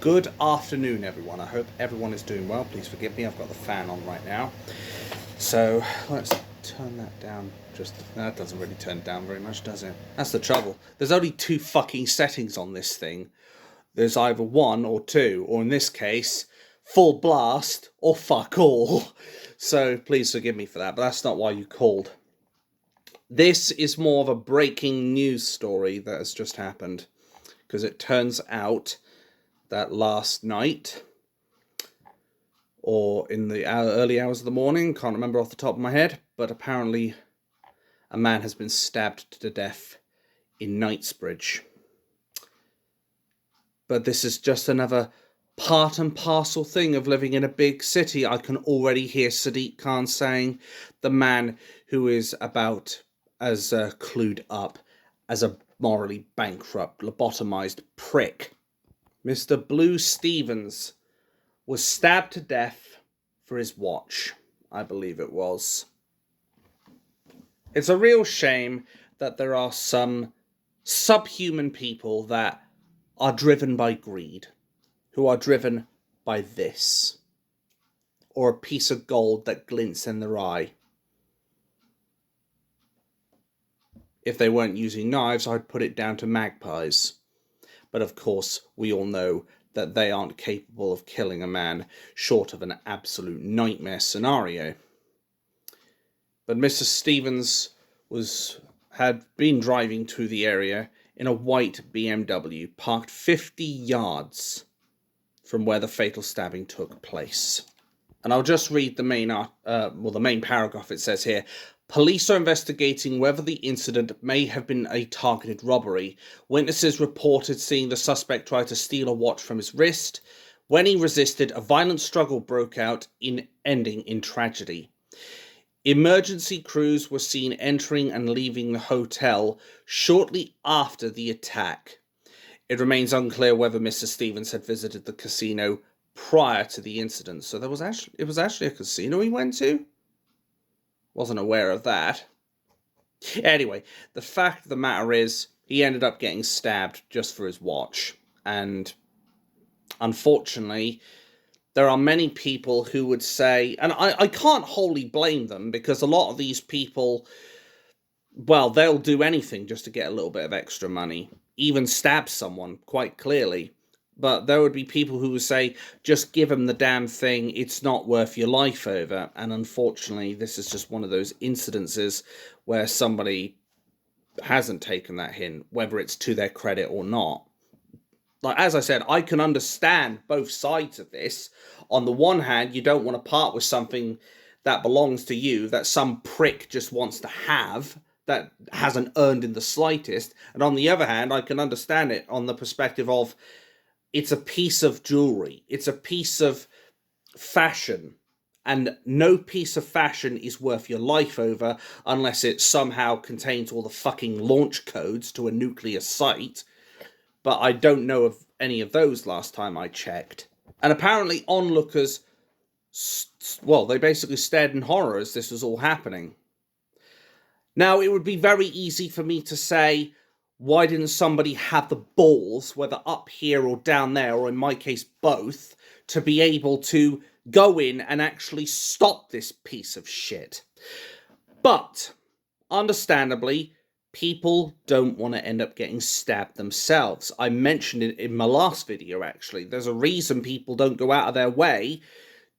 Good afternoon, everyone. I hope everyone is doing well. Please forgive me, I've got the fan on right now. So let's turn that down. That doesn't really turn down very much, does it? That's the trouble. There's only two fucking settings on this thing. There's either one or two, or in this case, full blast or fuck all. So please forgive me for that, but that's not why you called. This is more of a breaking news story that has just happened, because it turns out that last night, or in the early hours of the morning, can't remember off the top of my head, but apparently a man has been stabbed to death in Knightsbridge. But this is just another part and parcel thing of living in a big city. I can already hear Sadiq Khan saying the man who is about as clued up as a morally bankrupt, lobotomized prick. Mr. Blue Stevens was stabbed to death for his watch, I believe it was. It's a real shame that there are some subhuman people that are driven by greed, who are driven by this, or a piece of gold that glints in their eye. If they weren't using knives, I'd put it down to magpies. But of course, we all know that they aren't capable of killing a man short of an absolute nightmare scenario. But Mr. Stevens had been driving to the area in a white BMW parked 50 yards from where the fatal stabbing took place. And I'll just read the main paragraph. It says here, police are investigating whether the incident may have been a targeted robbery. Witnesses reported seeing the suspect try to steal a watch from his wrist. When he resisted, a violent struggle broke out, ending in tragedy. Emergency crews were seen entering and leaving the hotel shortly after the attack. It remains unclear whether Mr. Stevens had visited the casino prior to the incident. So it was actually a casino he went to? Wasn't aware of that. Anyway, the fact of the matter is, he ended up getting stabbed just for his watch. And unfortunately, there are many people who would say, and I can't wholly blame them, because a lot of these people, well, they'll do anything just to get a little bit of extra money. Even stab someone, quite clearly. But there would be people who would say, just give him the damn thing, it's not worth your life over. And unfortunately, this is just one of those incidences where somebody hasn't taken that hint, whether it's to their credit or not. Like, as I said, I can understand both sides of this. On the one hand, you don't want to part with something that belongs to you, that some prick just wants to have, that hasn't earned in the slightest. And on the other hand, I can understand it on the perspective of, it's a piece of jewelry. It's a piece of fashion. And no piece of fashion is worth your life over unless it somehow contains all the fucking launch codes to a nuclear site. But I don't know of any of those last time I checked. And apparently onlookers, well, they basically stared in horror as this was all happening. Now, it would be very easy for me to say, why didn't somebody have the balls, whether up here or down there, or in my case both, to be able to go in and actually stop this piece of shit? But, understandably, people don't want to end up getting stabbed themselves. I mentioned it in my last video, actually. There's a reason people don't go out of their way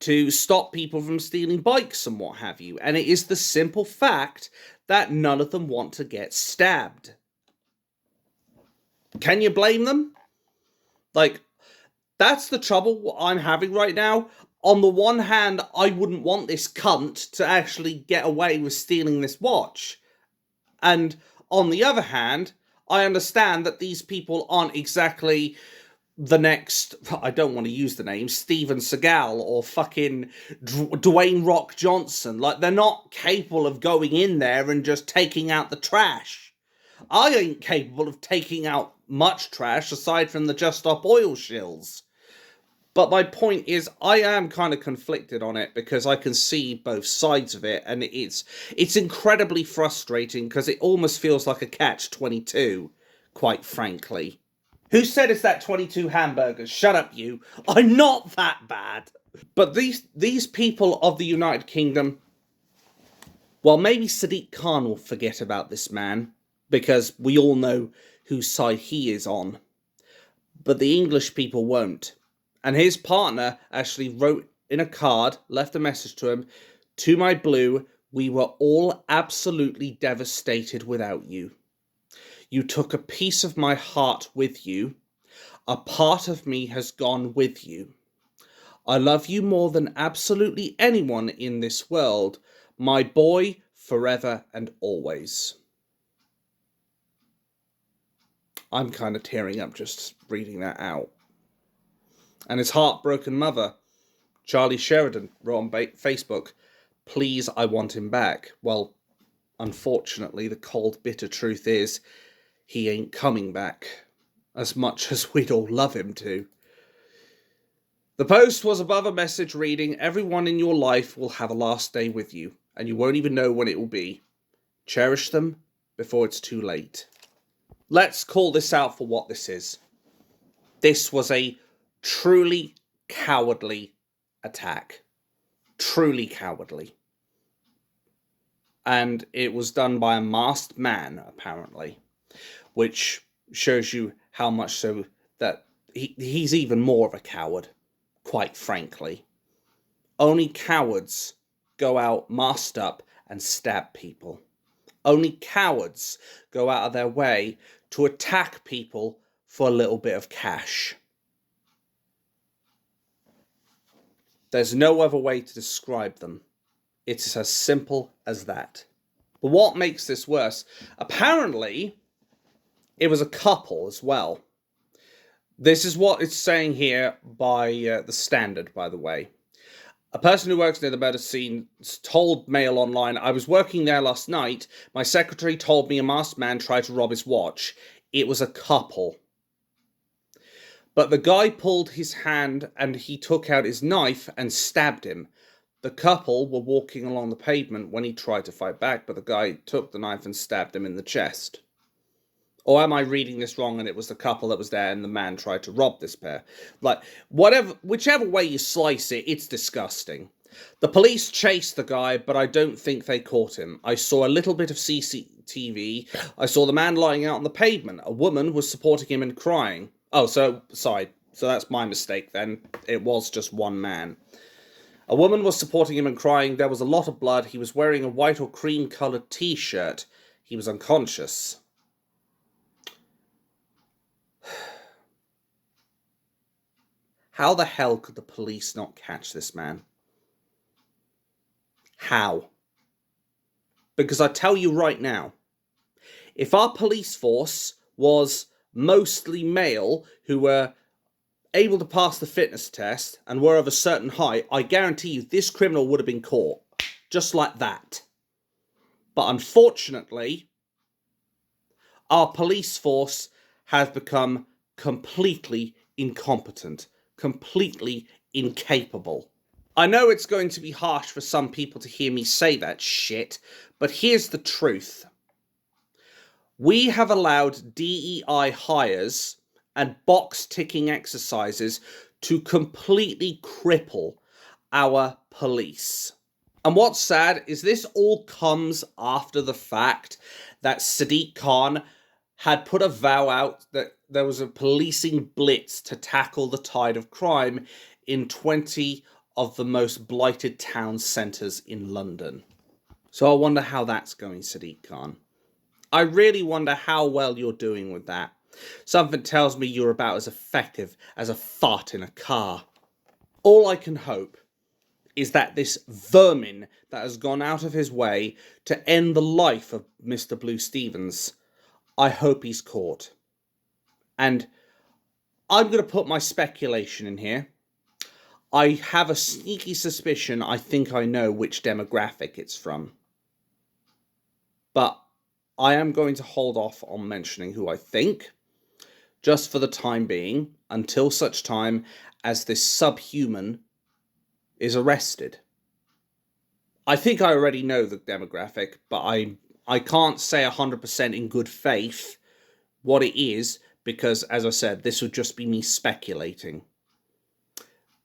to stop people from stealing bikes and what have you. And it is the simple fact that none of them want to get stabbed. Can you blame them? Like, that's the trouble I'm having right now. On the one hand, I wouldn't want this cunt to actually get away with stealing this watch. And on the other hand, I understand that these people aren't exactly the next, I don't want to use the name, Steven Seagal or fucking Dwayne Rock Johnson. Like, they're not capable of going in there and just taking out the trash. I ain't capable of taking out much trash aside from the Just Stop Oil shills. But my point is, I am kind of conflicted on it because I can see both sides of it, and it's incredibly frustrating because it almost feels like a catch-22, quite frankly. Who said it's that 22 hamburgers? Shut up, you. I'm not that bad. But these people of the United Kingdom, well, maybe Sadiq Khan will forget about this man, because we all know whose side he is on. But the English people won't. And his partner actually wrote in a card, left a message to him, "To my Blue, we were all absolutely devastated without you. You took a piece of my heart with you. A part of me has gone with you. I love you more than absolutely anyone in this world. My boy, forever and always." I'm kind of tearing up just reading that out. And his heartbroken mother, Charlie Sheridan, wrote on Facebook, "Please, I want him back." Well, unfortunately, the cold, bitter truth is he ain't coming back, as much as we'd all love him to. The post was above a message reading, "Everyone in your life will have a last day with you, and you won't even know when it will be. Cherish them before it's too late." Let's call this out for what this is. This was a truly cowardly attack. Truly cowardly. And it was done by a masked man, apparently, which shows you how much so that he's even more of a coward, quite frankly. Only cowards go out masked up and stab people. Only cowards go out of their way to attack people for a little bit of cash. There's no other way to describe them. It's as simple as that. But what makes this worse? Apparently, it was a couple as well. This is what it's saying here by the Standard, by the way. A person who works near the murder scene told Mail Online, "I was working there last night. My secretary told me a masked man tried to rob his watch. It was a couple. But the guy pulled his hand and he took out his knife and stabbed him. The couple were walking along the pavement when he tried to fight back, but the guy took the knife and stabbed him in the chest." Or am I reading this wrong and it was the couple that was there and the man tried to rob this pair? Like, whichever way you slice it, it's disgusting. The police chased the guy, but I don't think they caught him. I saw a little bit of CCTV. I saw the man lying out on the pavement. A woman was supporting him and crying. Oh, sorry. So that's my mistake then. It was just one man. A woman was supporting him and crying. There was a lot of blood. He was wearing a white or cream-coloured t-shirt. He was unconscious. How the hell could the police not catch this man? How? Because I tell you right now, if our police force was mostly male who were able to pass the fitness test and were of a certain height, I guarantee you this criminal would have been caught. Just like that. But unfortunately, our police force has become completely incompetent. Completely incapable. I know it's going to be harsh for some people to hear me say that shit, but here's the truth. We have allowed DEI hires and box-ticking exercises to completely cripple our police. And what's sad is this all comes after the fact that Sadiq Khan had put a vow out that there was a policing blitz to tackle the tide of crime in 20 of the most blighted town centres in London. So I wonder how that's going, Sadiq Khan. I really wonder how well you're doing with that. Something tells me you're about as effective as a fart in a car. All I can hope is that this vermin that has gone out of his way to end the life of Mr. Blue Stevens, I hope he's caught. And I'm going to put my speculation in here. I have a sneaky suspicion I think I know which demographic it's from. But I am going to hold off on mentioning who I think, just for the time being, until such time as this subhuman is arrested. I think I already know the demographic, but I can't say 100% in good faith what it is, because, as I said, this would just be me speculating.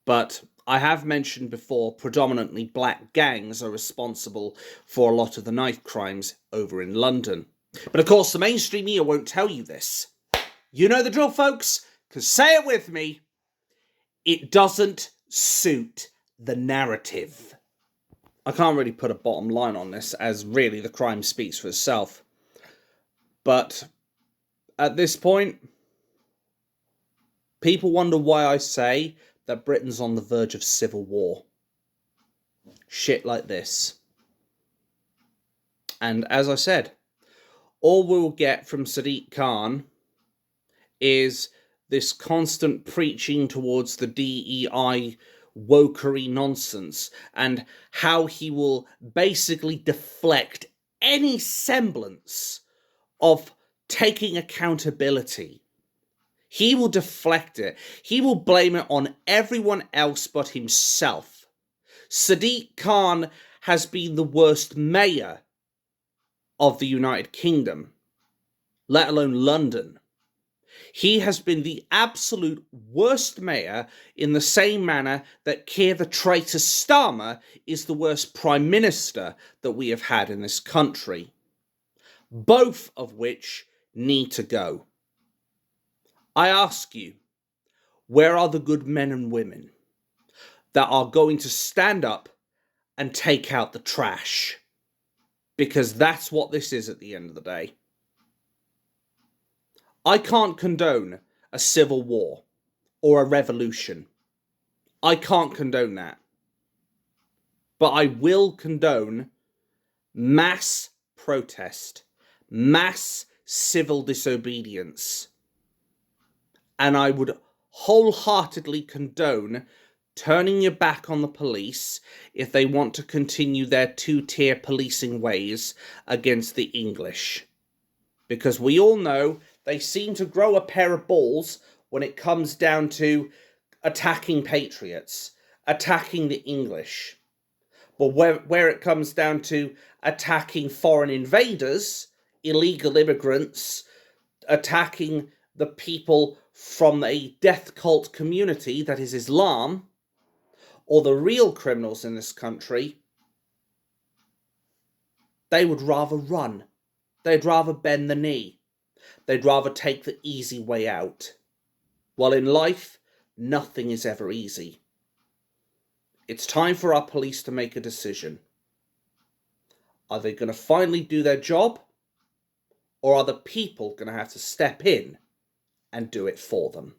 But I have mentioned before, predominantly black gangs are responsible for a lot of the knife crimes over in London. But of course, the mainstream media won't tell you this. You know the drill, folks, because say it with me, it doesn't suit the narrative. I can't really put a bottom line on this, as really the crime speaks for itself. But at this point, people wonder why I say that Britain's on the verge of civil war. Shit like this. And as I said, all we'll get from Sadiq Khan is this constant preaching towards the DEI wokery nonsense, and how he will basically deflect any semblance of taking accountability. He will deflect it. He will blame it on everyone else but himself. Sadiq Khan has been the worst mayor of the United Kingdom, let alone London. He has been the absolute worst mayor, in the same manner that Keir the traitor Starmer is the worst prime minister that we have had in this country. Both of which need to go. I ask you, where are the good men and women that are going to stand up and take out the trash? Because that's what this is at the end of the day. I can't condone a civil war or a revolution. I can't condone that. But I will condone mass protest, mass civil disobedience. And I would wholeheartedly condone turning your back on the police if they want to continue their two-tier policing ways against the English. Because we all know they seem to grow a pair of balls when it comes down to attacking patriots, attacking the English. But where it comes down to attacking foreign invaders, illegal immigrants, attacking the people from a death cult community that is Islam, or the real criminals in this country, they would rather run. They'd rather bend the knee. They'd rather take the easy way out. While in life, nothing is ever easy. It's time for our police to make a decision. Are they going to finally do their job? Or are the people going to have to step in and do it for them?